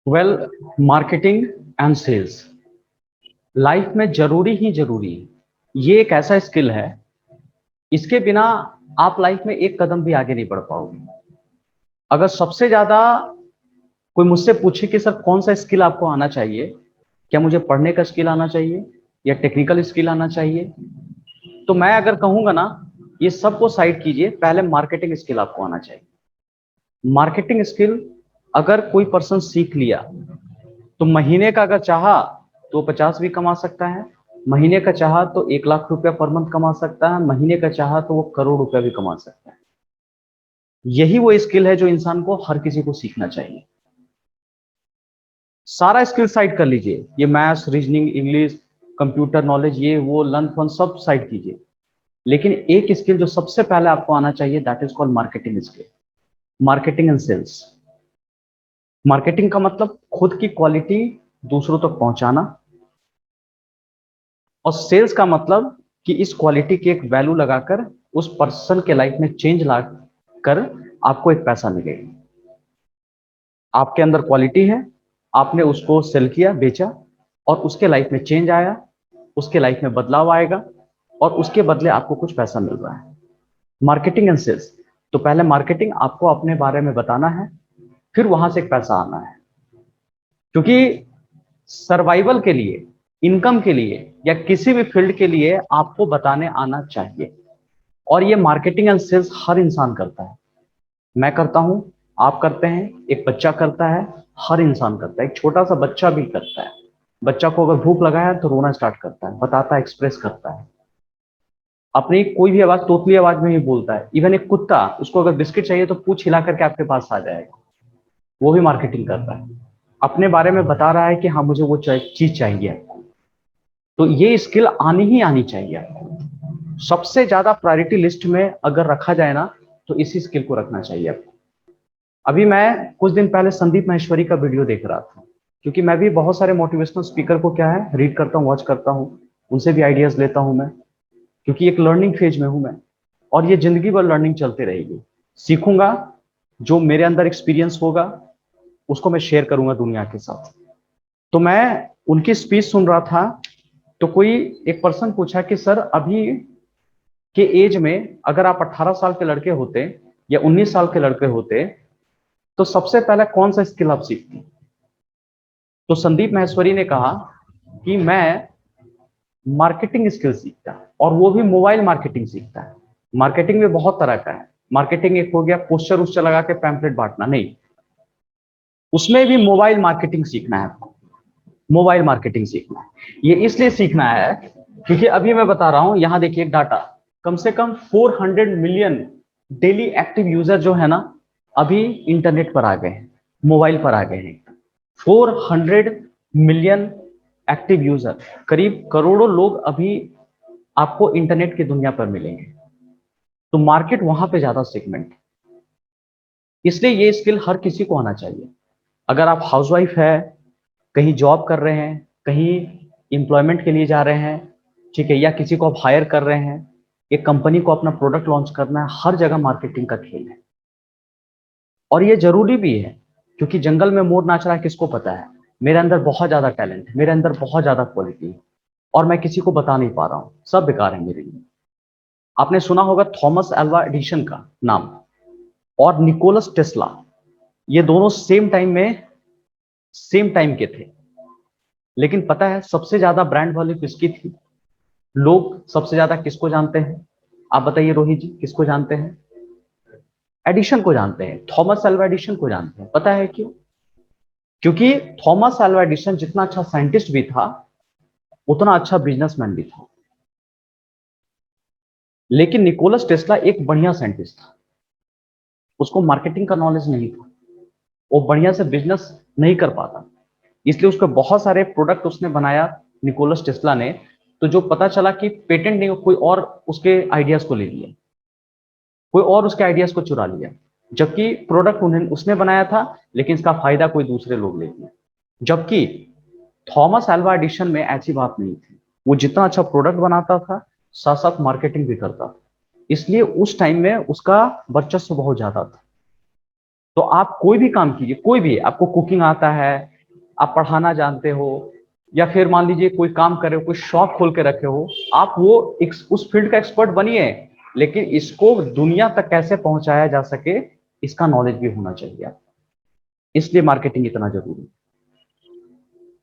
Well, marketing and sales life में जरूरी ही जरूरी है। ये एक ऐसा स्किल है, इसके बिना आप लाइफ में एक कदम भी आगे नहीं बढ़ पाओगे। अगर सबसे ज्यादा कोई मुझसे पूछे कि सर कौन सा स्किल आपको आना चाहिए, क्या मुझे पढ़ने का स्किल आना चाहिए या टेक्निकल स्किल आना चाहिए, तो मैं अगर कहूंगा ना, ये सबको साइड कीजिए, पहले मार्केटिंग स्किल आपको आना चाहिए। मार्केटिंग स्किल अगर कोई पर्सन सीख लिया तो महीने का अगर चाहा तो 50 भी कमा सकता है, महीने का चाहा तो 1 लाख रुपया पर मंथ कमा सकता है, महीने का चाहा तो वो करोड़ रुपया भी कमा सकता है। यही वो स्किल है जो इंसान को, हर किसी को सीखना चाहिए। सारा स्किल साइड कर लीजिए, ये maths, reasoning, English, computer knowledge, ये वो लन फन सब साइड कीजिए, लेकिन एक स्किल जो सबसे पहले आपको आना चाहिए, that is called marketing skill. Marketing and sales. Marketing का मतलब खुद की क्वालिटी दूसरों तक पहुंचाना, और सेल्स का मतलब कि इस क्वालिटी की एक वैल्यू लगाकर उस पर्सन के लाइफ में चेंज ला कर आपको एक पैसा मिलेगा। आपके अंदर क्वालिटी है, आपने उसको सेल किया, बेचा, और उसके लाइफ में चेंज आया, उसके लाइफ में बदलाव आएगा, और उसके बदले आपको कुछ पैसा मिल रहा है। Marketing and sales. तो पहले मार्केटिंग, आपको अपने बारे में बताना है, फिर वहां से एक पैसा आना है। क्योंकि सर्वाइवल के लिए, इनकम के लिए, या किसी भी फील्ड के लिए आपको बताने आना चाहिए। और ये मार्केटिंग एंड सेल्स हर इंसान करता है। मैं करता हूं, आप करते हैं, एक बच्चा करता है, हर इंसान करता है, एक छोटा सा बच्चा भी करता है। बच्चा को अगर भूख लगा है तो रोना स्टार्ट करता है, बताता है, एक्सप्रेस करता है अपनी कोई भी आवाज, तोतली आवाज में ही बोलता है। इवन एक कुत्ता, उसको अगर बिस्किट चाहिए तो पूंछ हिला करके आपके पास आ जाएगा। वो भी मार्केटिंग करता है, अपने बारे में बता रहा है कि हाँ मुझे वो चीज चाहिए। तो ये स्किल आनी ही आनी चाहिए आपको। सबसे ज्यादा प्रायोरिटी लिस्ट में अगर रखा जाए ना, तो इसी स्किल को रखना चाहिए आपको। अभी मैं कुछ दिन पहले संदीप माहेश्वरी का वीडियो देख रहा था, क्योंकि मैं भी बहुत सारे मोटिवेशनल स्पीकर को क्या है, रीड करता हूँ, वॉच करता हूँ, उनसे भी आइडियाज लेता हूँ मैं, क्योंकि एक लर्निंग फेज में हूं मैं। और ये जिंदगी भर लर्निंग चलती रहेगी, सीखूंगा, जो मेरे अंदर एक्सपीरियंस होगा उसको मैं शेयर करूंगा दुनिया के साथ। तो मैं उनकी स्पीच सुन रहा था, तो कोई एक पर्सन पूछा कि सर अभी के एज में अगर आप 18 साल के लड़के होते या 19 साल के लड़के होते, तो सबसे पहले कौन सा स्किल आप सीखते? तो संदीप माहेश्वरी ने कहा कि मैं मार्केटिंग स्किल सीखता, और वो भी मोबाइल मार्केटिंग सीखता है। मार्केटिंग में बहुत तरह का है। मार्केटिंग एक हो गया पोस्टर उससे लगा के पैम्पलेट बांटना, नहीं, उसमें भी मोबाइल मार्केटिंग सीखना है आपको। मोबाइल मार्केटिंग सीखना है, ये इसलिए सीखना है क्योंकि अभी मैं बता रहा हूं, यहां देखिए डाटा, कम से कम 400 मिलियन डेली एक्टिव यूजर जो है ना, अभी इंटरनेट पर आ गए हैं, मोबाइल पर आ गए हैं। 400 मिलियन एक्टिव यूजर, करीब करोड़ों लोग अभी आपको इंटरनेट की दुनिया पर मिलेंगे। तो मार्केट वहां पे ज्यादा सेगमेंट, इसलिए ये स्किल हर किसी को आना चाहिए। अगर आप हाउसवाइफ है, कहीं जॉब कर रहे हैं, कहीं एम्प्लॉयमेंट के लिए जा रहे हैं, ठीक है, या किसी को आप हायर कर रहे हैं, एक कंपनी को अपना प्रोडक्ट लॉन्च करना है, हर जगह मार्केटिंग का खेल है। और ये जरूरी भी है, क्योंकि जंगल में मोर नाच रहा है, किसको पता है मेरे अंदर बहुत ज्यादा टैलेंट है, मेरे अंदर बहुत ज्यादा क्वालिटी है, और मैं किसी को बता नहीं पा रहा हूं, सब बेकार है मेरे लिए। आपने सुना होगा थॉमस एल्वा एडिशन का नाम, और निकोलस टेस्ला, ये दोनों सेम टाइम के थे। लेकिन पता है सबसे ज्यादा ब्रांड वैल्यू किसकी थी? लोग सबसे ज्यादा किसको जानते हैं? आप बताइए रोहित जी, किसको जानते हैं? एडिशन को जानते हैं, थॉमस एल्वा एडिशन को जानते हैं। पता है क्यों? क्योंकि थॉमस एल्वा एडिशन जितना अच्छा साइंटिस्ट भी था, उतना अच्छा बिजनेसमैन भी था। लेकिन निकोलस टेस्ला एक बढ़िया साइंटिस्ट था, उसको मार्केटिंग का नॉलेज नहीं था, वो बढ़िया से बिजनेस नहीं कर पाता, इसलिए उसके बहुत सारे प्रोडक्ट उसने बनाया, निकोलस टेस्ला ने। तो जो पता चला कि पेटेंट नहीं, कोई और उसके आइडियाज को ले लिया, कोई और उसके आइडियाज को चुरा लिया, जबकि प्रोडक्ट उन्हें उसने बनाया था, लेकिन इसका फायदा कोई दूसरे लोग ले लिया। जबकि थॉमस एल्वा एडिशन में ऐसी बात नहीं थी, वो जितना अच्छा प्रोडक्ट बनाता था, साथ साथ मार्केटिंग भी करता था, इसलिए उस टाइम में उसका वर्चस्व बहुत ज्यादा था। तो आप कोई भी काम कीजिए, कोई भी, आपको कुकिंग आता है, आप पढ़ाना जानते हो, या फिर मान लीजिए कोई काम कर रहे हो, कोई शॉप खोल के रखे हो, आप वो उस फील्ड का एक्सपर्ट बनिए, लेकिन इसको दुनिया तक कैसे पहुंचाया जा सके इसका नॉलेज भी होना चाहिए आपको। इसलिए मार्केटिंग इतना जरूरी है।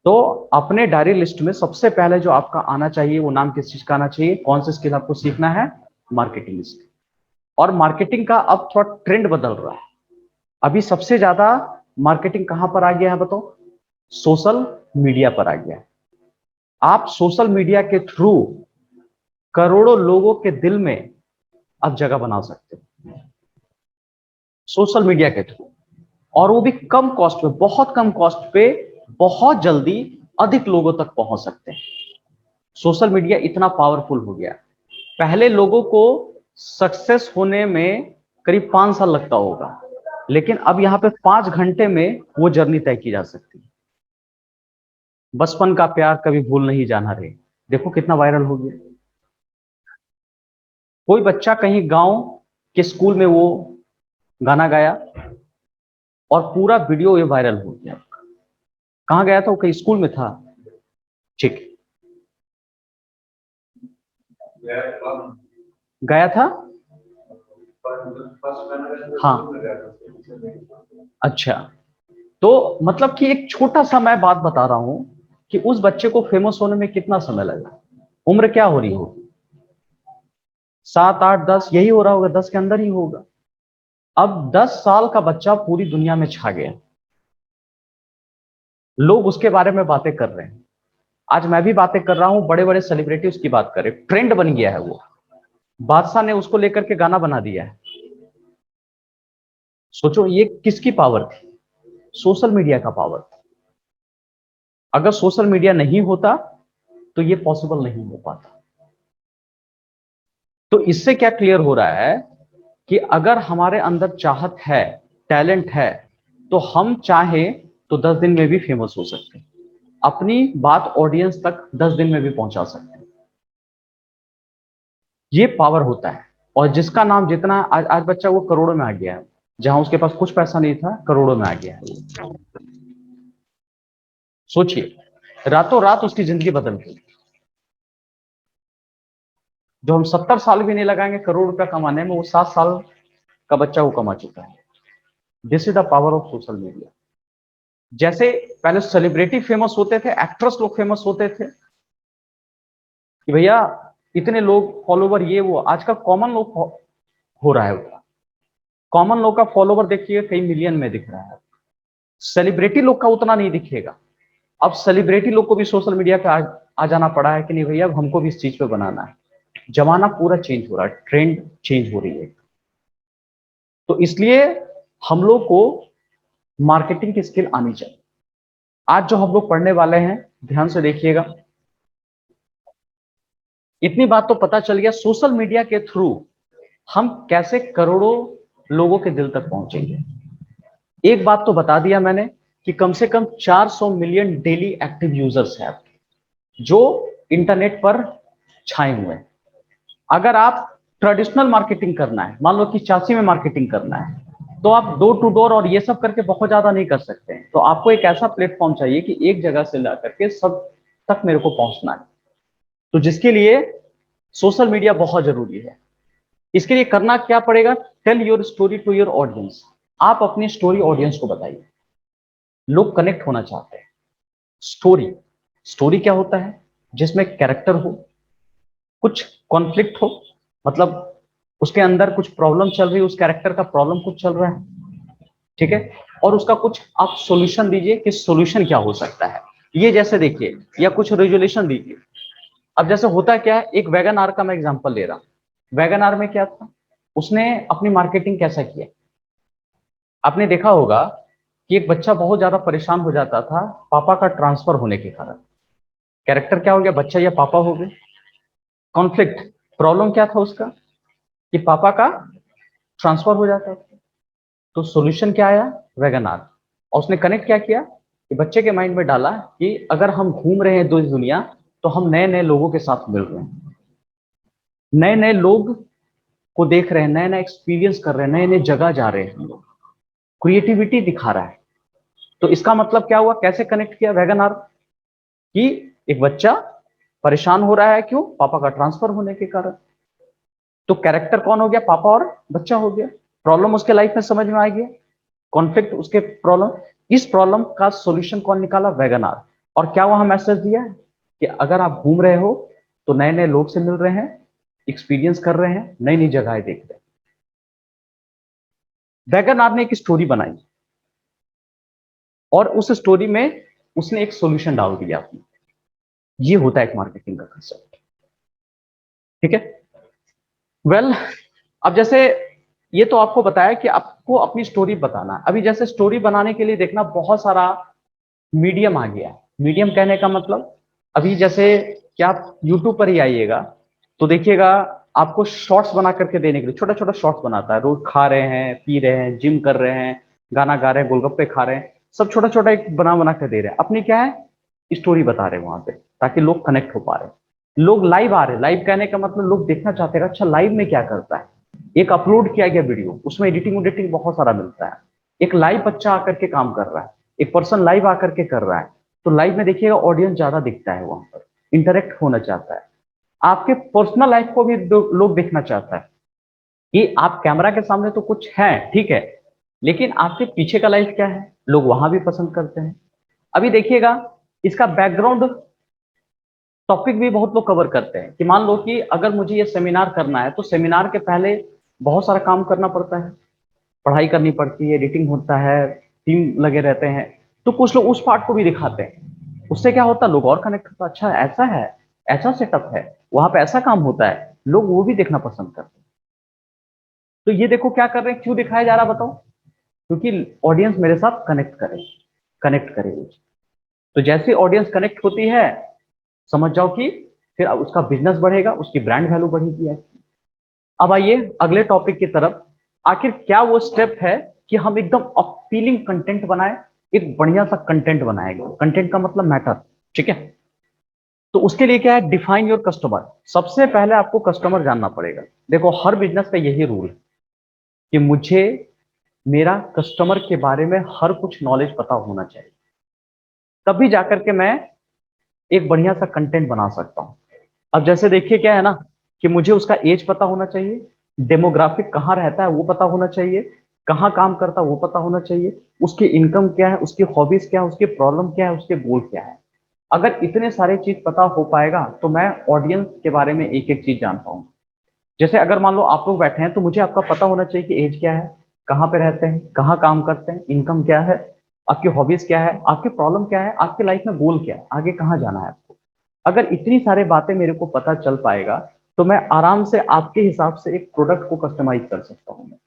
तो अपने डायरी लिस्ट में सबसे पहले जो आपका आना चाहिए वो नाम किस चीज का आना चाहिए, कौन सा स्किल आपको सीखना है, मार्केटिंग स्किल। और मार्केटिंग का अब थोड़ा ट्रेंड बदल रहा है। अभी सबसे ज्यादा मार्केटिंग कहां पर आ गया है बताओ, सोशल मीडिया पर आ गया है। आप सोशल मीडिया के थ्रू करोड़ों लोगों के दिल में आप जगह बना सकते हो, सोशल मीडिया के थ्रू, और वो भी कम कॉस्ट पे, बहुत कम कॉस्ट पे, बहुत जल्दी अधिक लोगों तक पहुंच सकते हैं। सोशल मीडिया इतना पावरफुल हो गया। पहले लोगों को सक्सेस होने में करीब 5 साल लगता होगा, लेकिन अब यहां पे 5 घंटे में वो जर्नी तय की जा सकती है। बचपन का प्यार कभी भूल नहीं जाना रे, देखो कितना वायरल हो गया। कोई बच्चा कहीं गांव के स्कूल में वो गाना गाया और पूरा वीडियो ये वायरल हो गया। कहाँ गया था वो, कहीं स्कूल में था, ठीक, गया था, हाँ, अच्छा। तो मतलब कि एक छोटा सा मैं बात बता रहा हूं कि उस बच्चे को फेमस होने में कितना समय लगा। उम्र क्या हो रही होगी, 7 8 10, यही हो रहा होगा, 10 के अंदर ही होगा। अब 10 साल का बच्चा पूरी दुनिया में छा गया, लोग उसके बारे में बातें कर रहे हैं। आज मैं भी बातें कर रहा हूं, बड़े बड़े सेलिब्रिटी उसकी बात कर रहे, ट्रेंड बन गया है वो। बादशाह ने उसको लेकर के गाना बना दिया है। सोचो ये किसकी पावर थी, सोशल मीडिया का पावर था। अगर सोशल मीडिया नहीं होता तो ये पॉसिबल नहीं हो पाता। तो इससे क्या क्लियर हो रहा है कि अगर हमारे अंदर चाहत है, टैलेंट है, तो हम चाहे तो 10 दिन में भी फेमस हो सकते हैं, अपनी बात ऑडियंस तक 10 दिन में भी पहुंचा सकते हैं। ये पावर होता है। और जिसका नाम जितना आज बच्चा वो करोड़ों में आ गया है, जहां उसके पास कुछ पैसा नहीं था करोड़ों में आ गया है। सोचिए, रातों रात उसकी जिंदगी बदल गई। जो हम 70 साल भी नहीं लगाएंगे करोड़ रुपया कमाने में, वो 7 साल का बच्चा वो कमा चुका है। This is the power of social media. जैसे पहले सेलिब्रिटी फेमस होते थे, एक्ट्रेस लोग फेमस होते थे कि भैया इतने लोग फॉलोवर, ये वो, आजकल कॉमन लोग हो रहा है उतना। कॉमन लोग का फॉलोवर देखिए कई मिलियन में दिख रहा है, सेलिब्रिटी लोग का उतना नहीं दिखेगा। अब सेलिब्रिटी लोग को भी सोशल मीडिया पे आ जाना पड़ा है कि नहीं भैया अब हमको भी इस चीज पे बनाना है। जमाना पूरा चेंज हो रहा है, ट्रेंड चेंज हो रही है। तो इसलिए हम लोग को मार्केटिंग की स्किल आनी चाहिए। आज जो हम लोग पढ़ने वाले हैं, ध्यान से देखिएगा। इतनी बात तो पता चल गया सोशल मीडिया के थ्रू हम कैसे करोड़ों लोगों के दिल तक पहुंचेंगे। एक बात तो बता दिया मैंने कि कम से कम 400 मिलियन डेली एक्टिव यूजर्स हैं जो इंटरनेट पर छाए हुए हैं। अगर आप ट्रेडिशनल मार्केटिंग करना है, मान लो कि चाची में मार्केटिंग करना है, तो आप डोर टू डोर और ये सब करके बहुत ज्यादा नहीं कर सकते हैं। तो आपको एक ऐसा प्लेटफॉर्म चाहिए कि एक जगह से ला करके सब तक मेरे को पहुंचना है। तो जिसके लिए सोशल मीडिया बहुत जरूरी है। इसके लिए करना क्या पड़ेगा, tell your story to your audience. आप अपनी स्टोरी ऑडियंस को बताइए। लोग कनेक्ट होना चाहते हैं। स्टोरी, स्टोरी क्या होता है, जिसमें कैरेक्टर हो, कुछ कॉन्फ्लिक्ट हो, मतलब उसके अंदर कुछ प्रॉब्लम चल रही है, उस कैरेक्टर का प्रॉब्लम कुछ चल रहा है, ठीक है, और उसका कुछ आप सॉल्यूशन दीजिए कि सॉल्यूशन क्या हो सकता है। ये जैसे देखिए, या कुछ रेजोल्यूशन दीजिए। अब जैसे होता क्या है, एक वैगन आर का मैं एग्जांपल ले रहा हूं। वैगन आर में क्या था, उसने अपनी मार्केटिंग कैसा किया। आपने देखा होगा कि एक बच्चा बहुत ज्यादा परेशान हो जाता था पापा का ट्रांसफर होने के कारण। कैरेक्टर क्या हो गया, बच्चा या पापा हो गए। कॉन्फ्लिक्ट, प्रॉब्लम क्या था उसका कि पापा का ट्रांसफर हो जाता था। तो सॉल्यूशन क्या आया, वैगनार। और उसने कनेक्ट क्या किया कि बच्चे के माइंड में डाला कि अगर हम घूम रहे हैं दुनिया, तो हम नए नए लोगों के साथ मिल रहे हैं, नए नए लोग को देख रहे हैं, नए नए एक्सपीरियंस कर रहे हैं, नए नए जगह जा रहे हैं हम लोग। क्रिएटिविटी दिखा रहा है। तो इसका मतलब क्या हुआ, कैसे कनेक्ट किया वैगन आर कि एक बच्चा परेशान हो रहा है, क्यों, पापा का ट्रांसफर होने के कारण। तो कैरेक्टर कौन हो गया, पापा और बच्चा हो गया। प्रॉब्लम उसके लाइफ में समझ में आ गया, कॉन्फ्लिक्ट उसके प्रॉब्लम। इस प्रॉब्लम का सॉल्यूशन कौन निकाला, वैगन आर। और क्या वहां मैसेज दिया है कि अगर आप घूम रहे हो तो नए नए लोग से मिल रहे हैं, एक्सपीरियंस कर रहे हैं, नई नई जगह देख रहे हैं। वैगन आर ने एक स्टोरी बनाई और उस स्टोरी में उसने एक सॉल्यूशन डाल दिया अपना। ये होता है एक मार्केटिंग का कंसेप्ट। ठीक है। वेल अब जैसे ये तो आपको बताया कि आपको अपनी स्टोरी बताना है। अभी जैसे स्टोरी बनाने के लिए देखना बहुत सारा मीडियम आ गया है। मीडियम कहने का मतलब, अभी जैसे कि आप यूट्यूब पर ही आइएगा तो देखिएगा, आपको शॉर्ट्स बना करके देने के लिए छोटा छोटा शॉर्ट्स बनाता है। रोज खा रहे हैं, पी रहे हैं, जिम कर रहे हैं, गाना गा रहे हैं, गोलगप्पे खा रहे हैं, सब छोटा छोटा एक बना बना कर दे रहे हैं। अपनी क्या है, स्टोरी बता रहे हैं वहां पे, ताकि लोग कनेक्ट हो पा रहे हैं। लोग लाइव आ रहे हैं। लाइव कहने का मतलब लोग देखना चाहते हैं, अच्छा लाइव में क्या करता है। एक अपलोड किया गया वीडियो, उसमें एडिटिंग उडिटिंग बहुत सारा मिलता है। एक लाइव बच्चा आकर के काम कर रहा है, एक पर्सन लाइव आकर के कर रहा है। तो लाइव में देखिएगा ऑडियंस ज्यादा दिखता है, वहां पर इंटरेक्ट होना चाहता है। आपके पर्सनल लाइफ को भी लोग देखना चाहता है कि आप कैमरा के सामने तो कुछ है, ठीक है, लेकिन आपके पीछे का लाइफ क्या है, लोग वहां भी पसंद करते हैं। अभी देखिएगा, इसका बैकग्राउंड टॉपिक भी बहुत लोग कवर करते हैं कि मान लो कि अगर मुझे ये सेमिनार करना है तो सेमिनार के पहले बहुत सारा काम करना पड़ता है, पढ़ाई करनी पड़ती है, एडिटिंग होता है, टीम लगे रहते हैं। तो कुछ लोग उस पार्ट को भी दिखाते हैं। उससे क्या होता है, लोग और कनेक्ट होता है, अच्छा ऐसा है, ऐसा सेटअप है, वहां पे ऐसा काम होता है, लोग वो भी देखना पसंद करते हैं। तो ये देखो क्या कर रहे हैं, क्यों दिखाया जा रहा है बताओ, क्योंकि ऑडियंस मेरे साथ कनेक्ट करे। तो जैसे ऑडियंस कनेक्ट होती है, समझ जाओ कि फिर उसका बिजनेस बढ़ेगा, उसकी ब्रांड वैल्यू बढ़ेगी। अब आइए अगले टॉपिक की तरफ। आखिर क्या वो स्टेप है कि हम एकदम अपीलिंग कंटेंट बनाए, एक बढ़िया सा कंटेंट बनाएगा। कंटेंट का मतलब मैटर, ठीक है। तो उसके लिए क्या है, डिफाइन योर कस्टमर। सबसे पहले आपको कस्टमर जानना पड़ेगा। देखो हर बिजनेस का यही रूल है कि मुझे मेरा कस्टमर के बारे में हर कुछ नॉलेज पता होना चाहिए, तभी जाकर के मैं एक बढ़िया सा कंटेंट बना सकता हूं। अब जैसे देखिए क्या है ना, कि मुझे उसका एज पता होना चाहिए, डेमोग्राफिक कहाँ रहता है वो पता होना चाहिए, कहाँ काम करता है वो पता होना चाहिए, उसकी इनकम क्या है, उसकी हॉबीज क्या है, उसकी प्रॉब्लम क्या है, उसके गोल क्या है। अगर इतने सारे चीज पता हो पाएगा तो मैं ऑडियंस के बारे में एक एक चीज जान पाऊंगा। जैसे अगर मान लो आप लोग बैठे हैं तो मुझे आपका पता होना चाहिए कि एज क्या है, कहाँ पे रहते हैं, कहाँ काम करते हैं, इनकम क्या है, आपकी हॉबीज क्या है, आपकी प्रॉब्लम क्या है, आपकी लाइफ में गोल क्या है, आगे कहाँ जाना है आपको। अगर इतनी सारी बातें मेरे को पता चल पाएगा तो मैं आराम से आपके हिसाब से एक प्रोडक्ट को कस्टमाइज कर सकता हूँ।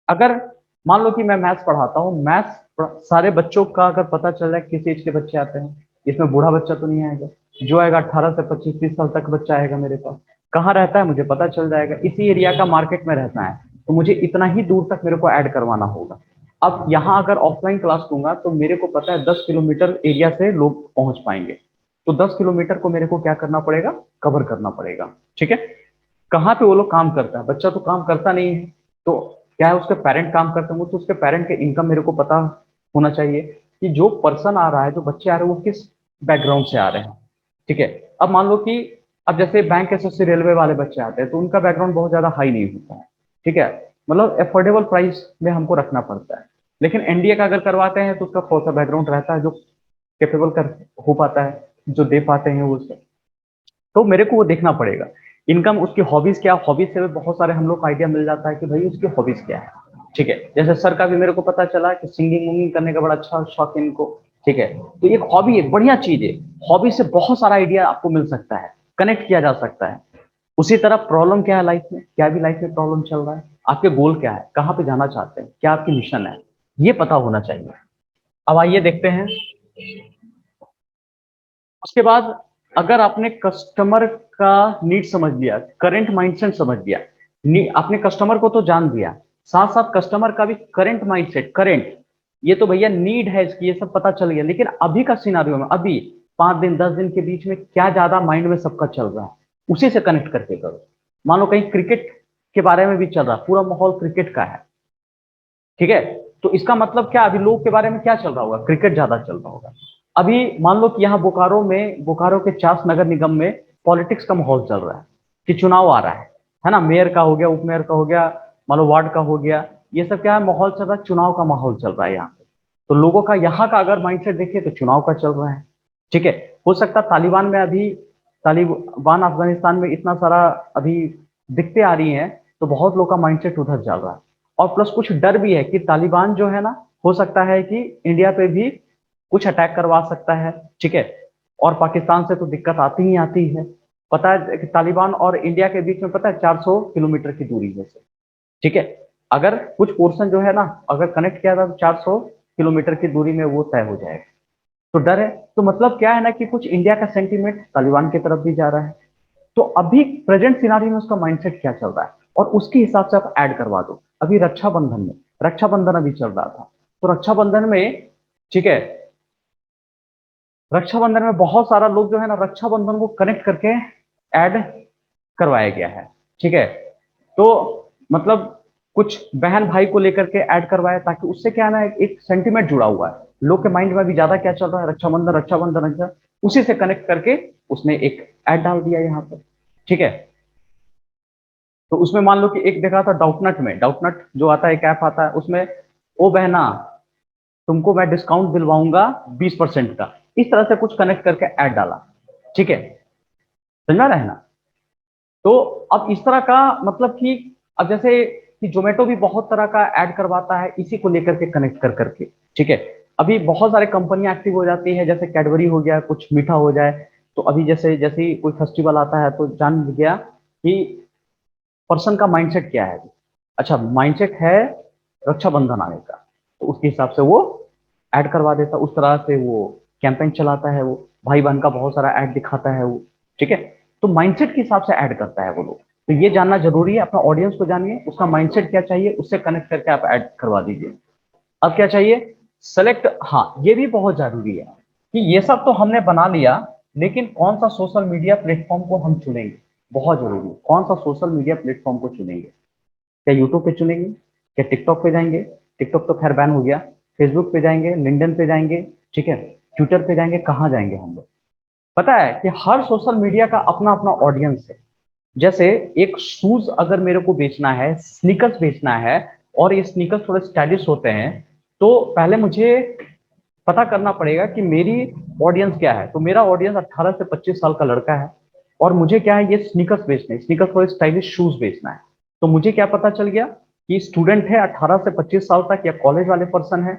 अगर मान लो कि मैं मैथ्स पढ़ाता हूँ, मैथ्स सारे बच्चों का अगर पता चल जाए किस एज के बच्चे आते हैं, इसमें बूढ़ा बच्चा तो नहीं आएगा, जो आएगा 18 से 25 30 साल तक बच्चा आएगा मेरे पास। कहाँ रहता है मुझे पता चल जाएगा, इसी एरिया का मार्केट में रहता है, तो मुझे इतना ही दूर तक मेरे को ऐड करवाना होगा। अब यहाँ अगर ऑफलाइन क्लास दूंगा तो मेरे को पता है 10 किलोमीटर एरिया से लोग पहुंच पाएंगे, तो 10 किलोमीटर को मेरे को क्या करना पड़ेगा, कवर करना पड़ेगा। ठीक है। कहाँ पे वो लोग काम करता है, बच्चा तो काम करता नहीं है, तो क्या है, उसके पेरेंट काम करते हैं, वो तो उसके पेरेंट के इनकम मेरे को पता होना चाहिए कि जो पर्सन आ रहा है, जो बच्चे आ रहे हैं, वो किस बैकग्राउंड से आ रहे हैं। ठीक है। अब मान लो कि अब जैसे बैंक एसएससी रेलवे वाले बच्चे आते हैं तो उनका बैकग्राउंड बहुत ज्यादा हाई नहीं होता है, ठीक है, मतलब अफोर्डेबल प्राइस में हमको रखना पड़ता है। लेकिन एनडीए का अगर करवाते हैं तो उसका कौन सा बैकग्राउंड रहता है जो कैपेबल कर हो पाता है, जो दे पाते हैं वो सब। तो मेरे को वो देखना पड़ेगा। इनकम, उसकी हॉबीज क्या, हॉबीज से भी बहुत सारे हम लोग को आइडिया मिल जाता है कि भाई उसकी हॉबीज क्या है। ठीक है। जैसे सर का भी मेरे को पता चला कि सिंगिंग विंगिंग करने का बड़ा अच्छा शौक है इनको। ठीक है। तो एक हॉबी एक बढ़िया चीज है। हॉबी से बहुत सारा आइडिया आपको मिल सकता है, कनेक्ट किया जा सकता है। उसी तरह प्रॉब्लम क्या है लाइफ में, क्या भी लाइफ में प्रॉब्लम चल रहा है, आपके गोल क्या है, कहाँ पे जाना चाहते हैं, क्या आपकी मिशन है, ये पता होना चाहिए। अब आइए देखते हैं। उसके बाद अगर आपने कस्टमर का नीड समझ लिया, करंट माइंडसेट समझ लिया, आपने कस्टमर को तो जान दिया, साथ साथ कस्टमर का भी करंट माइंडसेट, करंट, ये तो भैया नीड है इसकी, ये सब पता चल गया, लेकिन अभी का सिनारियो में, अभी 5 दिन 10 दिन के बीच में क्या ज्यादा माइंड में सबका चल रहा है, उसी से कनेक्ट करके करो। मान लो कहीं क्रिकेट के बारे में भी चल रहा है, पूरा माहौल क्रिकेट का है, ठीक है, तो इसका मतलब क्या, अभी लोग के बारे में क्या चल रहा होगा, क्रिकेट ज्यादा चल रहा होगा। अभी मान लो कि यहाँ बोकारो के चास नगर निगम में पॉलिटिक्स का माहौल चल रहा है, कि चुनाव आ रहा है ना, मेयर का हो गया, उप मेयर का हो गया, मान लो वार्ड का हो गया, ये सब क्या है, माहौल चल रहा है, चुनाव का माहौल चल रहा है यहाँ पे। तो लोगों का यहाँ का अगर माइंडसेट देखिए तो चुनाव का चल रहा है। ठीक है, हो सकता है तालिबान में अभी, तालिबान अफगानिस्तान में इतना सारा अभी दिक्कतें आ रही हैं, तो बहुत लोग का माइंडसेट उधर चल रहा है। और प्लस कुछ डर भी है कि तालिबान जो है ना, हो सकता है कि इंडिया पे भी कुछ अटैक करवा सकता है। ठीक है, और पाकिस्तान से तो दिक्कत आती ही आती है। पता है कि तालिबान और इंडिया के बीच में पता है 400 किलोमीटर की दूरी है से। ठीक है, अगर कुछ पोर्शन जो है ना, अगर कनेक्ट किया था तो 400 किलोमीटर की दूरी में वो तय हो जाएगा। तो डर है, तो मतलब क्या है ना कि कुछ इंडिया का सेंटीमेंट तालिबान की तरफ भी जा रहा है। तो अभी प्रेजेंट सिनारी में उसका माइंडसेट क्या चल रहा है, और उसके हिसाब से आप ऐड करवा दो। अभी रक्षाबंधन में, रक्षाबंधन अभी चल रहा था, तो रक्षाबंधन में, ठीक है, रक्षाबंधन में बहुत सारा लोग जो है ना, रक्षाबंधन को कनेक्ट करके ऐड करवाया गया है। ठीक है, तो मतलब कुछ बहन भाई को लेकर के ऐड करवाया, ताकि उससे क्या है ना, एक सेंटिमेंट जुड़ा हुआ है लोग के माइंड में भी, ज्यादा क्या चल रहा है, रक्षाबंधन रक्षाबंधन रक्षा, उसी से कनेक्ट करके उसने एक ऐड डाल दिया यहाँ पर। ठीक है, तो उसमें मान लो कि एक देखा था डाउटनट में, डाउटनट जो आता है, एक ऐप आता है, उसमें ओ बहना तुमको मैं डिस्काउंट दिलवाऊंगा 20% का, इस तरह से कुछ कनेक्ट करके ऐड डाला। ठीक है, समझ रहे हैं ना। तो अब इस तरह का मतलब कि, अब जैसे कि जोमेटो भी बहुत तरह का ऐड करवाता है इसी को लेकर के कनेक्ट कर करके। ठीक है, अभी बहुत सारे कंपनियां एक्टिव हो जाती है, जैसे कैडबरी हो गया, कुछ मीठा हो जाए, तो अभी जैसे जैसे ही कोई फेस्टिवल आता है तो जान गया कि पर्सन का माइंडसेट क्या है। अच्छा, माइंडसेट है रक्षाबंधन आने का, तो उसके हिसाब से वो ऐड करवा देता, उस तरह से वो कैंपेन चलाता है, वो भाई बहन का बहुत सारा ऐड दिखाता है वो। ठीक है, तो माइंडसेट के हिसाब से ऐड करता है वो लोग। तो ये जानना जरूरी है, अपना ऑडियंस को जानिए, उसका माइंडसेट क्या चाहिए, उससे कनेक्ट करके आप ऐड करवा दीजिए। अब क्या चाहिए, सेलेक्ट, हाँ ये भी बहुत जरूरी है कि ये सब तो हमने बना लिया, लेकिन कौन सा सोशल मीडिया प्लेटफॉर्म को हम चुनेंगे, बहुत जरूरी है, कौन सा सोशल मीडिया प्लेटफॉर्म को चुनेंगे। क्या यूट्यूब पे चुनेंगे, क्या टिकटॉक पे जाएंगे, टिकटॉक तो खैर बैन हो गया, फेसबुक पे जाएंगे, लिंक्डइन पे जाएंगे, ठीक है, ट्विटर पे जाएंगे, कहाँ जाएंगे हम लोग। पता है कि हर सोशल मीडिया का अपना अपना ऑडियंस है। जैसे एक शूज अगर मेरे को बेचना है, स्नीकर्स बेचना है, और ये स्नीकर्स थोड़े स्टाइलिश होते हैं, तो पहले मुझे पता करना पड़ेगा कि मेरी ऑडियंस क्या है। तो मेरा ऑडियंस 18 से 25 साल का लड़का है, और मुझे क्या है, ये स्नीकर्स बेचने, स्नीकर्स थोड़े स्टाइलिश शूज बेचना है। तो मुझे क्या पता चल गया कि स्टूडेंट है 18 से 25 साल तक, या कॉलेज वाले पर्सन है,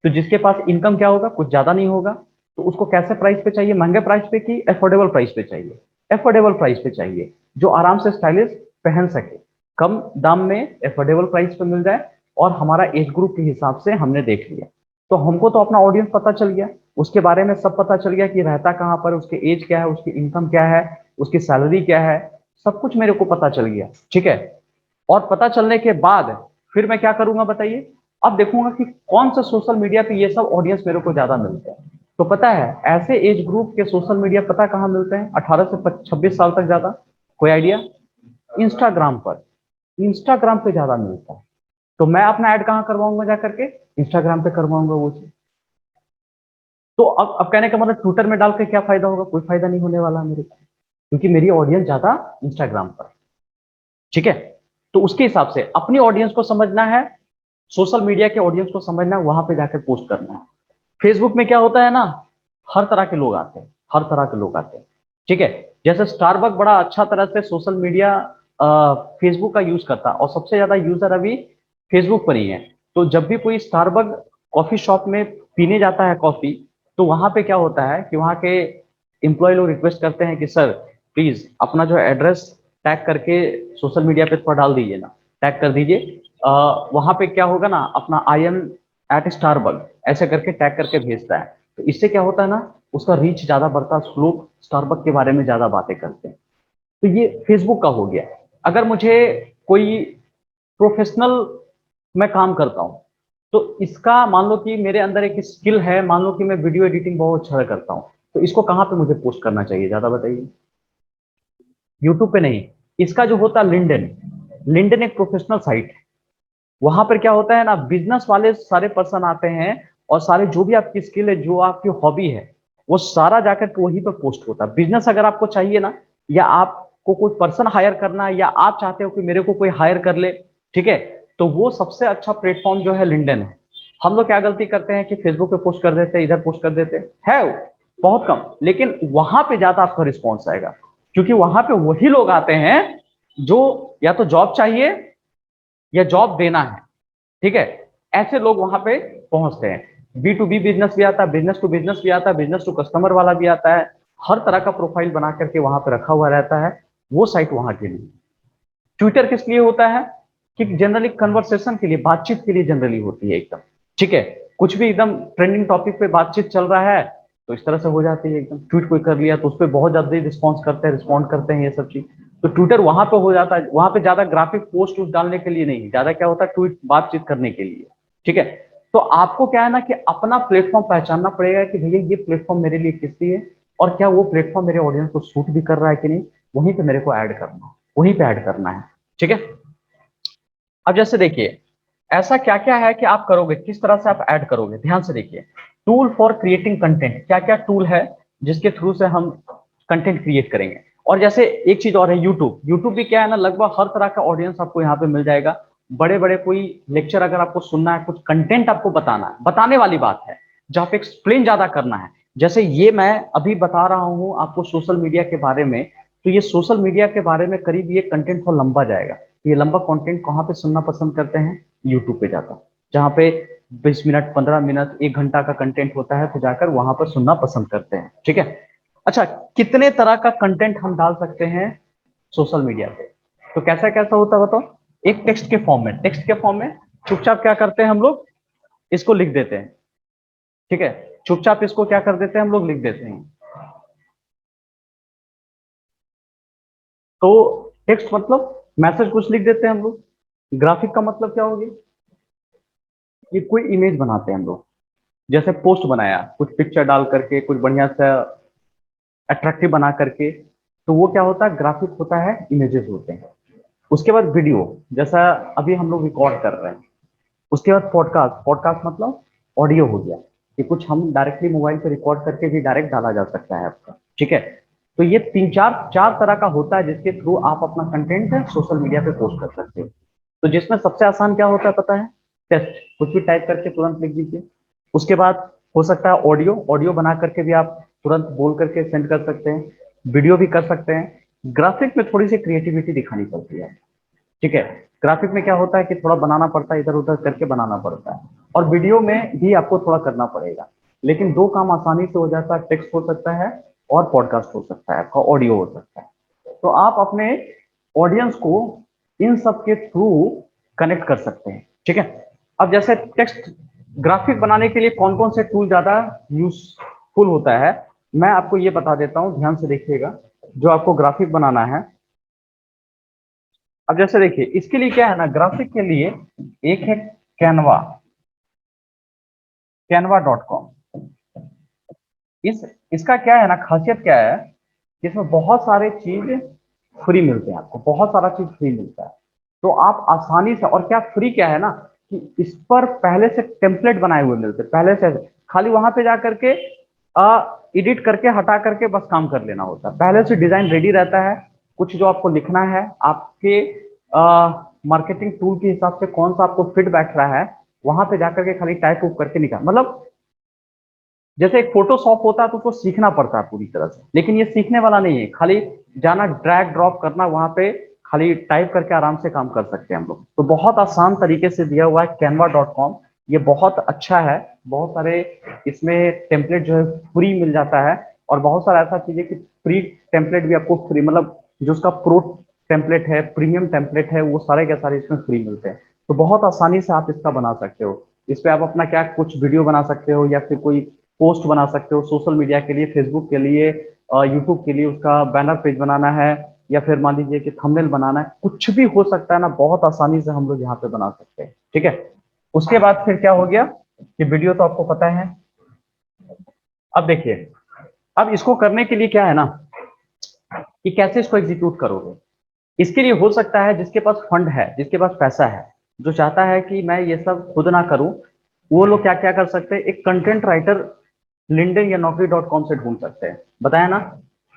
तो जिसके पास इनकम क्या होगा, कुछ ज्यादा नहीं होगा। तो उसको कैसे प्राइस पे चाहिए, महंगे प्राइस पे कि एफोर्डेबल प्राइस पे चाहिए, एफोर्डेबल प्राइस पे चाहिए, जो आराम से स्टाइलिश पहन सके, कम दाम में एफोर्डेबल प्राइस पे मिल जाए, और हमारा एज ग्रुप के हिसाब से हमने देख लिया। तो हमको तो अपना ऑडियंस पता चल गया, उसके बारे में सब पता चल गया कि रहता कहाँ पर, उसके एज क्या है, उसकी इनकम क्या है, उसकी सैलरी क्या है, सब कुछ मेरे को पता चल गया। ठीक है, और पता चलने के बाद फिर मैं क्या करूंगा बताइए, अब देखूंगा कि कौन सा सोशल मीडिया पे ये सब ऑडियंस मेरे को ज्यादा मिलते हैं। तो पता है ऐसे एज ग्रुप के सोशल मीडिया पता कहाँ मिलते हैं 18 से 26 साल तक ज्यादा, कोई आइडिया? इंस्टाग्राम पर, इंस्टाग्राम पे ज्यादा मिलता है। तो मैं अपना ऐड कहाँ करवाऊंगा, जा करके इंस्टाग्राम पे करवाऊंगा वो चीज। तो अब कहने का मतलब ट्विटर में डाल के क्या फायदा होगा, कोई फायदा नहीं होने वाला मेरे को, क्योंकि मेरी ऑडियंस ज्यादा इंस्टाग्राम पर। ठीक है, तो उसके हिसाब से अपनी ऑडियंस को समझना है, सोशल मीडिया के ऑडियंस को समझना है, वहां पे जाकर पोस्ट करना है। फेसबुक में क्या होता है ना, हर तरह के लोग आते हैं, हर तरह के लोग आते हैं। ठीक है, जैसे स्टारबक बड़ा अच्छा तरह से सोशल मीडिया फेसबुक का यूज करता है, और सबसे ज्यादा यूजर अभी फेसबुक पर ही है। तो जब भी कोई स्टारबक कॉफी शॉप में पीने जाता है कॉफी, तो वहां पे क्या होता है कि वहां के एम्प्लॉय लोग रिक्वेस्ट करते हैं कि सर प्लीज अपना जो एड्रेस टैग करके सोशल मीडिया पे थोड़ा डाल दीजिए ना, टैग कर दीजिए। वहां पे क्या होगा ना, अपना आई एम एट स्टारबक ऐसे करके टैग करके भेजता है। तो इससे क्या होता है ना, उसका रीच ज्यादा बढ़ता है, लोग स्टारबक के बारे में ज्यादा बातें करते हैं। तो ये फेसबुक का हो गया। अगर मुझे कोई प्रोफेशनल, मैं काम करता हूँ, तो इसका मान लो कि मेरे अंदर एक स्किल है, मान लो कि मैं वीडियो एडिटिंग बहुत अच्छा करता हूँ, तो इसको कहाँ पे मुझे पोस्ट करना चाहिए, ज्यादा बताइए? यूट्यूब पे नहीं, इसका जो होता है लिंक्डइन, लिंक्डइन एक प्रोफेशनल साइट है, वहां पर क्या होता है ना, बिजनेस वाले सारे पर्सन आते हैं और सारे जो भी आपकी स्किल है, जो आपकी हॉबी है, वो सारा जाकर के वहीं पर पोस्ट होता है। बिजनेस अगर आपको चाहिए ना, या आपको कोई पर्सन हायर करना है, या आप चाहते हो कि मेरे को कोई हायर कर ले, ठीक है, तो वो सबसे अच्छा प्लेटफॉर्म जो है लिंक्डइन है। हम लोग क्या गलती करते हैं कि फेसबुक पे पोस्ट कर देते हैं, इधर पोस्ट कर देते हैं, है बहुत कम, लेकिन वहां पे ज्यादा आपका रिस्पॉन्स आएगा, क्योंकि वहां पे वही लोग आते हैं जो या तो जॉब चाहिए या जॉब देना है, ठीक है, ऐसे लोग वहां पे पहुंचते हैं। बी टू बी बिजनेस भी आता है, बिजनेस टू बिजनेस भी आता है, बिजनेस टू कस्टमर वाला भी आता है, हर तरह का प्रोफाइल बना करके वहां पे रखा हुआ रहता है। वो साइट वहां के लिए। ट्विटर किस लिए होता है कि जनरली कन्वर्सेशन के लिए, बातचीत के लिए जनरली होती है एकदम, ठीक है, कुछ भी एकदम ट्रेंडिंग टॉपिक पे बातचीत चल रहा है तो इस तरह से हो जाती है एकदम, ट्वीट कोई कर लिया तो उस पर बहुत ज्यादा रिस्पॉन्स करते हैं, रिस्पॉन्ड करते हैं, ये सब चीज। तो ट्विटर वहां पे हो जाता है, वहां पे ज्यादा ग्राफिक पोस्ट डालने के लिए नहीं, ज्यादा क्या होता है ट्वीट बातचीत करने के लिए, ठीक है। तो आपको क्या है ना कि अपना प्लेटफॉर्म पहचानना पड़ेगा कि भैया ये प्लेटफॉर्म मेरे लिए किस लिए, और क्या वो प्लेटफॉर्म मेरे ऑडियंस को सूट भी कर रहा है कि नहीं, वहीं पे मेरे को ऐड करना है, वहीं पे ऐड करना है, ठीक है। अब जैसे देखिए, ऐसा क्या क्या है कि आप करोगे, किस तरह से आप ऐड करोगे, ध्यान से देखिए। टूल फॉर क्रिएटिंग कंटेंट, क्या क्या टूल है जिसके थ्रू से हम कंटेंट क्रिएट करेंगे। और जैसे एक चीज और है, यूट्यूब। यूट्यूब भी क्या है ना, लगभग हर तरह का ऑडियंस आपको यहाँ पे मिल जाएगा। बड़े बड़े कोई लेक्चर अगर आपको सुनना है, कुछ कंटेंट आपको बताना है, बताने वाली बात है, जहाँ पे एक्सप्लेन ज्यादा करना है, जैसे ये मैं अभी बता रहा हूँ आपको सोशल मीडिया के बारे में, तो ये सोशल मीडिया के बारे में करीब ये कंटेंट थोड़ा लंबा जाएगा। ये लंबा कंटेंट कहाँ पे सुनना पसंद करते हैं, यूट्यूब पे जाता है, जहाँ पे 20 मिनट 15 मिनट 1 घंटा का कंटेंट होता है, तो जाकर वहां पर सुनना पसंद करते हैं, ठीक है। अच्छा, कितने तरह का कंटेंट हम डाल सकते हैं सोशल मीडिया पे, तो कैसा कैसा होता है बताओ। एक टेक्स्ट के फॉर्म में, टेक्स्ट के फॉर्म में चुपचाप क्या करते हैं हम लोग, इसको लिख देते हैं, ठीक है, चुपचाप इसको क्या कर देते हैं हम लोग, लिख देते हैं। तो टेक्स्ट मतलब मैसेज कुछ लिख देते हैं हम लोग। ग्राफिक का मतलब क्या हो गया, ये कोई इमेज बनाते हैं हम लोग, जैसे पोस्ट बनाया, कुछ पिक्चर डाल करके, कुछ बढ़िया सा अट्रैक्टिव बना करके, तो वो क्या होता है, ग्राफिक होता है, इमेजेस होते हैं। उसके बाद वीडियो, जैसा अभी हम लोग रिकॉर्ड कर रहे हैं। उसके बाद पॉडकास्ट, पॉडकास्ट मतलब ऑडियो हो गया, कि कुछ हम डायरेक्टली मोबाइल पे रिकॉर्ड करके भी डायरेक्ट डाला जा सकता है आपका, ठीक है। तो ये तीन चार चार तरह का होता है जिसके थ्रू आप अपना कंटेंट सोशल मीडिया पे पोस्ट कर सकते हो। तो जिसमें सबसे आसान क्या होता है पता है, टेक्स्ट, कुछ भी टाइप करके तुरंत लिख दीजिए। उसके बाद हो सकता है ऑडियो, ऑडियो बना करके भी आप तुरंत बोल करके सेंड कर सकते हैं, वीडियो भी कर सकते हैं। ग्राफिक में थोड़ी सी क्रिएटिविटी दिखानी पड़ती है, ठीक है। ग्राफिक में क्या होता है कि थोड़ा बनाना पड़ता है, इधर उधर करके बनाना पड़ता है, और वीडियो में भी आपको थोड़ा करना पड़ेगा। लेकिन दो काम आसानी से हो जाता है, टेक्स्ट हो सकता है और पॉडकास्ट हो सकता है, आपका ऑडियो हो सकता है। तो आप अपने ऑडियंस को इन सब के थ्रू कनेक्ट कर सकते हैं, ठीक है। अब जैसे टेक्स्ट ग्राफिक बनाने के लिए कौन कौन से टूल ज्यादा यूजफुल होता है, मैं आपको ये बता देता हूं, ध्यान से देखिएगा। जो आपको ग्राफिक बनाना है, अब जैसे देखिए, इसके लिए क्या है ना, ग्राफिक के लिए एक है कैनवा, canva.com। इस इसका क्या है ना, खासियत क्या है, इसमें बहुत सारे चीज फ्री मिलते हैं आपको, बहुत सारा चीज फ्री मिलता है। तो आप आसानी से, और क्या फ्री क्या है ना, कि इस पर पहले से टेम्पलेट बनाए हुए मिलते हैं, पहले से, खाली वहां पे जा करके एडिट करके हटा करके बस काम कर लेना होता है, पहले से डिजाइन रेडी रहता है। कुछ जो आपको लिखना है, आपके मार्केटिंग टूल के हिसाब से कौन सा आपको फिट बैठ रहा है, वहां पे जाकर के खाली टाइप उप करके निकाल, मतलब जैसे एक फोटोशॉप होता है तो उसको सीखना पड़ता है पूरी तरह से, लेकिन ये सीखने वाला नहीं है, खाली जाना, ड्रैग ड्रॉप करना, वहां पे खाली टाइप करके आराम से काम कर सकते हैं हम लोग। तो बहुत आसान तरीके से दिया हुआ है canva.com। ये बहुत अच्छा है, बहुत सारे इसमें टेम्पलेट जो है फ्री मिल जाता है, और बहुत सारा ऐसा चीज है कि फ्री टेम्पलेट भी आपको फ्री, मतलब जो उसका प्रो टेम्पलेट है, प्रीमियम टेम्पलेट है, वो सारे के सारे इसमें फ्री मिलते हैं। तो बहुत आसानी से आप इसका बना सकते हो। इस पे आप अपना क्या कुछ वीडियो बना सकते हो, या फिर कोई पोस्ट बना सकते हो सोशल मीडिया के लिए, फेसबुक के लिए, यूट्यूब के लिए, उसका बैनर पेज बनाना है, या फिर मान लीजिए कि थंबनेल बनाना है, कुछ भी हो सकता है ना, बहुत आसानी से हम लोग यहाँ पे बना सकते हैं, ठीक है। उसके बाद फिर क्या हो गया कि वीडियो तो आपको पता है। अब देखिए, अब इसको करने के लिए क्या है ना, कि कैसे इसको एग्जीक्यूट करोगे। इसके लिए हो सकता है जिसके पास फंड है, जिसके पास पैसा है, जो चाहता है कि मैं ये सब खुद ना करूं, वो लोग क्या क्या कर सकते हैं, एक कंटेंट राइटर लिंक्डइन या naukri.com से ढूंढ सकते हैं। बताया ना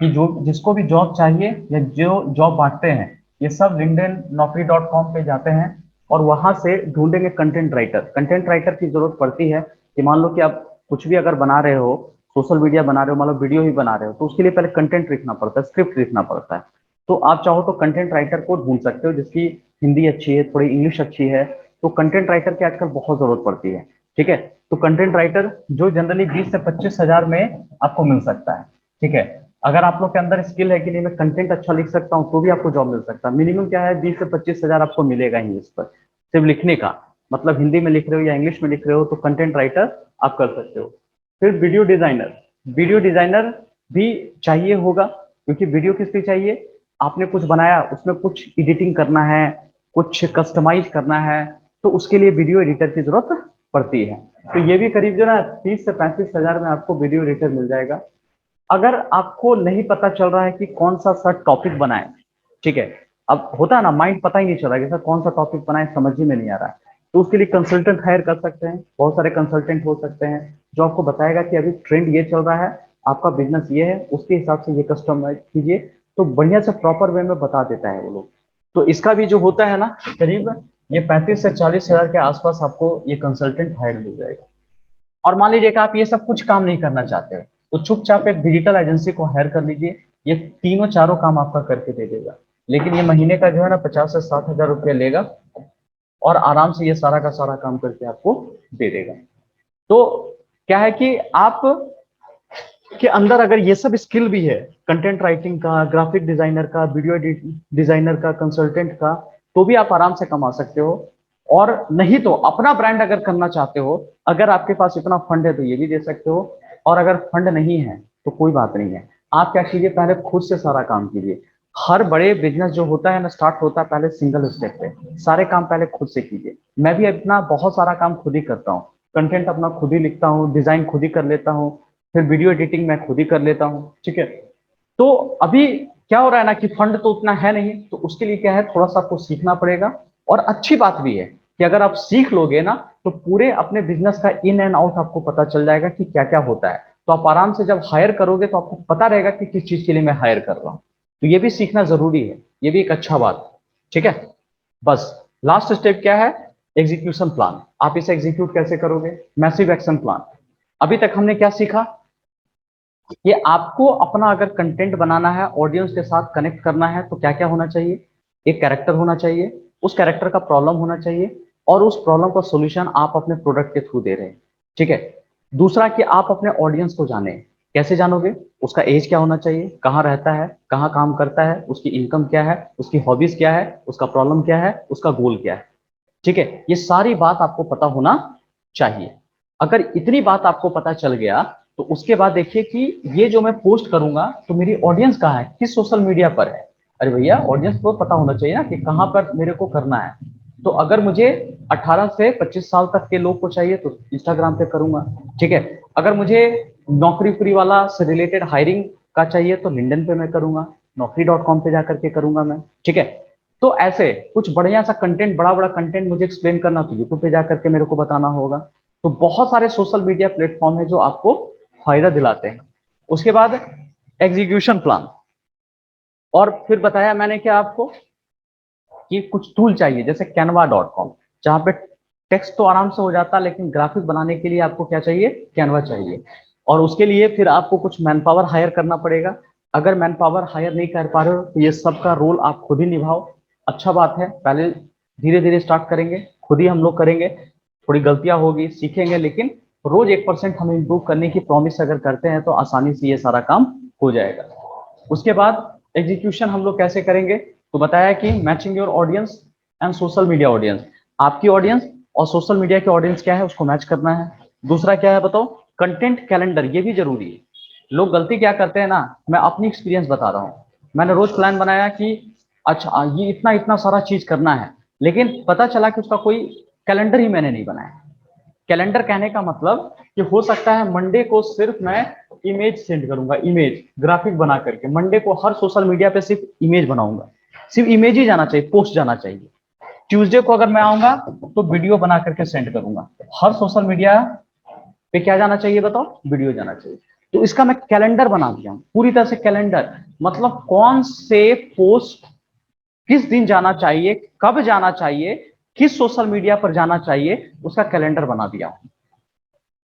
कि जो जिसको भी जॉब चाहिए या जो जॉब बांटते हैं, ये सब लिंक्डइन naukri.com पे जाते हैं और वहां से ढूंढेंगे कंटेंट राइटर। कंटेंट राइटर की जरूरत पड़ती है कि मान लो कि आप कुछ भी अगर बना रहे हो, सोशल मीडिया बना रहे हो, मान लो वीडियो ही बना रहे हो, तो उसके लिए पहले कंटेंट लिखना पड़ता है, स्क्रिप्ट लिखना पड़ता है। तो आप चाहो तो कंटेंट राइटर को ढूंढ सकते हो जिसकी हिंदी अच्छी है, थोड़ी इंग्लिश अच्छी है। तो कंटेंट राइटर की आजकल बहुत जरूरत पड़ती है। ठीक है, तो कंटेंट राइटर जो जनरली 20 से 25 हजार में आपको मिल सकता है। ठीक है, अगर आप लोग के अंदर स्किल है कि नहीं मैं कंटेंट अच्छा लिख सकता हूँ, तो भी आपको जॉब मिल सकता है। मिनिमम क्या है, 20 से 25 हजार आपको मिलेगा ही इस पर, सिर्फ लिखने का। मतलब हिंदी में लिख रहे हो या इंग्लिश में लिख रहे हो तो कंटेंट राइटर आप कर सकते हो। फिर वीडियो डिजाइनर, वीडियो डिजाइनर भी चाहिए होगा, क्योंकि वीडियो किस लिए चाहिए, आपने कुछ बनाया उसमें कुछ एडिटिंग करना है, कुछ कस्टमाइज करना है, तो उसके लिए वीडियो एडिटर की जरूरत पड़ती है। तो ये भी करीब जो ना 30 से 35 हजार में आपको वीडियो एडिटर मिल जाएगा। अगर आपको नहीं पता चल रहा है कि कौन सा सर टॉपिक बनाए, ठीक है, अब होता है ना माइंड पता ही नहीं चल रहा कि सर कौन सा टॉपिक बनाए, समझ ही में नहीं आ रहा है, तो उसके लिए कंसल्टेंट हायर कर सकते हैं। बहुत सारे कंसल्टेंट हो सकते हैं जो आपको बताएगा कि अभी ट्रेंड ये चल रहा है, आपका बिजनेस ये है, उसके हिसाब से ये कस्टमाइज कीजिए, तो बढ़िया से प्रॉपर वे में बता देता है वो लोग। तो इसका भी जो होता है ना, करीब ये 35 से 40 हजार के आसपास आपको ये कंसल्टेंट हायर मिल जाएगा। और मान लीजिए कि आप ये सब कुछ काम नहीं करना चाहते हो, तो चुपचाप एक डिजिटल एजेंसी को हायर कर लीजिए, ये तीनों चारों काम आपका करके दे देगा। लेकिन ये महीने का जो है ना 50 से 60 हजार रुपया लेगा, और आराम से ये सारा का सारा काम करके आपको दे देगा। तो क्या है कि आप के अंदर अगर ये सब स्किल भी है, कंटेंट राइटिंग का, ग्राफिक डिजाइनर का, वीडियो डिजाइनर का, कंसल्टेंट का, तो भी आप आराम से कमा सकते हो। और नहीं तो अपना ब्रांड अगर करना चाहते हो, अगर आपके पास इतना फंड है तो ये भी दे सकते हो। और अगर फंड नहीं है तो कोई बात नहीं है, आप क्या कीजिए, पहले खुद से सारा काम कीजिए। हर बड़े बिजनेस जो होता है ना, स्टार्ट होता है पहले सिंगल स्टेप पे, सारे काम पहले खुद से कीजिए। मैं भी अपना बहुत सारा काम खुद ही करता हूँ, कंटेंट अपना खुद ही लिखता हूँ, डिजाइन खुद ही कर लेता हूँ, फिर वीडियो एडिटिंग मैं खुद ही कर लेता हूँ। ठीक है, तो अभी क्या हो रहा है ना कि फंड तो उतना है नहीं, तो उसके लिए क्या है, थोड़ा सा आपको सीखना पड़ेगा। और अच्छी बात भी है कि अगर आप सीख लोगे ना, तो पूरे अपने बिजनेस का इन एंड आउट आपको पता चल जाएगा कि क्या क्या होता है। तो आप आराम से जब हायर करोगे तो आपको पता रहेगा कि किस चीज के लिए मैं हायर कर रहा हूँ। तो ये भी सीखना जरूरी है, ये भी एक अच्छा बात है। ठीक है, बस लास्ट स्टेप क्या है, एग्जीक्यूशन प्लान। आप इसे एग्जीक्यूट कैसे करोगे, मैसिव एक्शन प्लान। अभी तक हमने क्या सीखा, ये आपको अपना अगर कंटेंट बनाना है, ऑडियंस के साथ कनेक्ट करना है, तो क्या क्या होना चाहिए, एक कैरेक्टर होना चाहिए, उस कैरेक्टर का प्रॉब्लम होना चाहिए, और उस प्रॉब्लम का सॉल्यूशन आप अपने प्रोडक्ट के थ्रू दे रहे हैं। ठीक है, दूसरा कि आप अपने ऑडियंस को जाने, कैसे जानोगे, उसका एज क्या होना चाहिए, कहाँ रहता है, कहाँ काम करता है, उसकी इनकम क्या है, उसकी हॉबीज क्या है, उसका प्रॉब्लम क्या है, उसका गोल क्या है। ठीक है, ये सारी बात आपको पता होना चाहिए। अगर इतनी बात आपको पता चल गया, तो उसके बाद देखिए कि ये जो मैं पोस्ट करूंगा तो मेरी ऑडियंस कहाँ है, किस सोशल मीडिया पर है। अरे भैया, ऑडियंस को पता होना चाहिए ना कि कहाँ पर मेरे को करना है। तो अगर मुझे 18 से 25 साल तक के लोग को चाहिए तो इंस्टाग्राम पे करूंगा। ठीक है, अगर मुझे नौकरी फ्री वाला से रिलेटेड हायरिंग का चाहिए तो लिंक्डइन पे मैं करूंगा, naukri.com पे जाकर के करूंगा मैं। ठीक है, तो ऐसे कुछ बढ़िया सा कंटेंट, बड़ा बड़ा कंटेंट मुझे एक्सप्लेन करना तो यूट्यूब पे जाकर के मेरे को बताना होगा। तो बहुत सारे सोशल मीडिया प्लेटफॉर्म है जो आपको फायदा दिलाते हैं। उसके बाद एग्जीक्यूशन प्लान, और फिर बताया मैंने क्या आपको कि कुछ टूल चाहिए जैसे canva.com, जहाँ पे टेक्स्ट तो आराम से हो जाता है, लेकिन ग्राफिक बनाने के लिए आपको क्या चाहिए, कैनवा चाहिए। और उसके लिए फिर आपको कुछ मैन पावर हायर करना पड़ेगा। अगर मैन पावर हायर नहीं कर पा रहे हो तो ये सबका रोल आप खुद ही निभाओ। अच्छा बात है, पहले धीरे धीरे स्टार्ट करेंगे, खुद ही हम लोग करेंगे, थोड़ी गलतियां होगी, सीखेंगे, लेकिन रोज 1% हम इम्प्रूव करने की प्रॉमिस अगर करते हैं तो आसानी से ये सारा काम हो जाएगा। उसके बाद एग्जीक्यूशन हम लोग कैसे करेंगे, तो बताया कि matching your audience and social media audience. आपकी ऑडियंस और सोशल मीडिया की ऑडियंस क्या है उसको मैच करना है। दूसरा क्या है बताओ, कंटेंट कैलेंडर, ये भी जरूरी है। लोग गलती क्या करते हैं ना, मैं अपनी एक्सपीरियंस बता रहा हूँ, मैंने रोज प्लान बनाया कि अच्छा ये इतना इतना सारा चीज करना है, लेकिन पता चला कि उसका कोई कैलेंडर ही मैंने नहीं बनाया। कैलेंडर कहने का मतलब कि हो सकता है मंडे को सिर्फ मैं इमेज सेंड करूंगा, इमेज ग्राफिक बना करके मंडे को हर सोशल मीडिया पे सिर्फ इमेज बनाऊंगा, सिर्फ इमेज ही जाना चाहिए, पोस्ट जाना चाहिए। ट्यूसडे को अगर मैं आऊंगा तो वीडियो बना करके सेंड करूंगा। हर सोशल मीडिया पे क्या जाना चाहिए बताओ? वीडियो जाना चाहिए। तो इसका मैं कैलेंडर बना दिया हूं, पूरी तरह से कैलेंडर, मतलब कौन से पोस्ट किस दिन जाना चाहिए, कब जाना चाहिए, किस सोशल मीडिया पर जाना चाहिए, उसका कैलेंडर बना दिया हूं,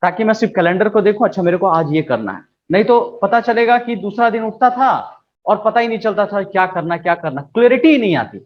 ताकि मैं सिर्फ कैलेंडर को देखूं, अच्छा मेरे को आज ये करना है। नहीं तो पता चलेगा कि दूसरा दिन उठता था और पता ही नहीं चलता था क्या करना क्या करना, क्लैरिटी ही नहीं आती।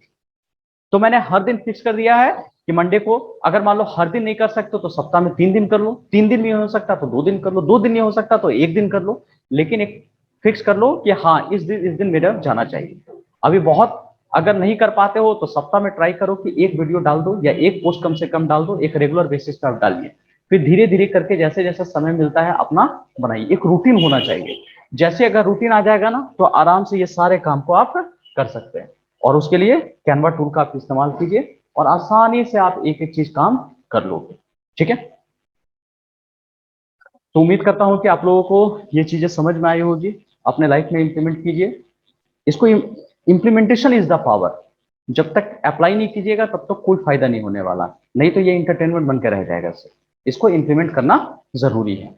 तो मैंने हर दिन फिक्स कर दिया है कि मंडे को, अगर मान लो हर दिन नहीं कर सकते तो सप्ताह में 3 दिन कर लो, 3 दिन नहीं हो सकता तो 2 दिन कर लो, 2 दिन नहीं हो सकता तो 1 दिन कर लो, लेकिन एक फिक्स कर लो कि हाँ इस दिन मेरा जाना चाहिए। अभी बहुत अगर नहीं कर पाते हो तो सप्ताह में ट्राई करो कि एक वीडियो डाल दो या एक पोस्ट कम से कम डाल दो, एक रेगुलर बेसिस पर डालिए। फिर धीरे धीरे करके जैसे जैसे समय मिलता है अपना बनाइए, एक रूटीन होना चाहिए। जैसे अगर रूटीन आ जाएगा ना तो आराम से ये सारे काम को आप कर सकते हैं। और उसके लिए कैनवा टूल का आप इस्तेमाल कीजिए और आसानी से आप एक एक चीज काम कर लोगे। ठीक है, तो उम्मीद करता हूं कि आप लोगों को ये चीजें समझ में आई होगी, अपने लाइफ में इंप्लीमेंट कीजिए इसको। Implementation is the power. जब तक अप्लाई नहीं कीजिएगा तब तक कोई फायदा नहीं होने वाला, नहीं तो ये इंटरटेनमेंट बनकर रह जाएगा। इसको इंप्लीमेंट करना जरूरी है।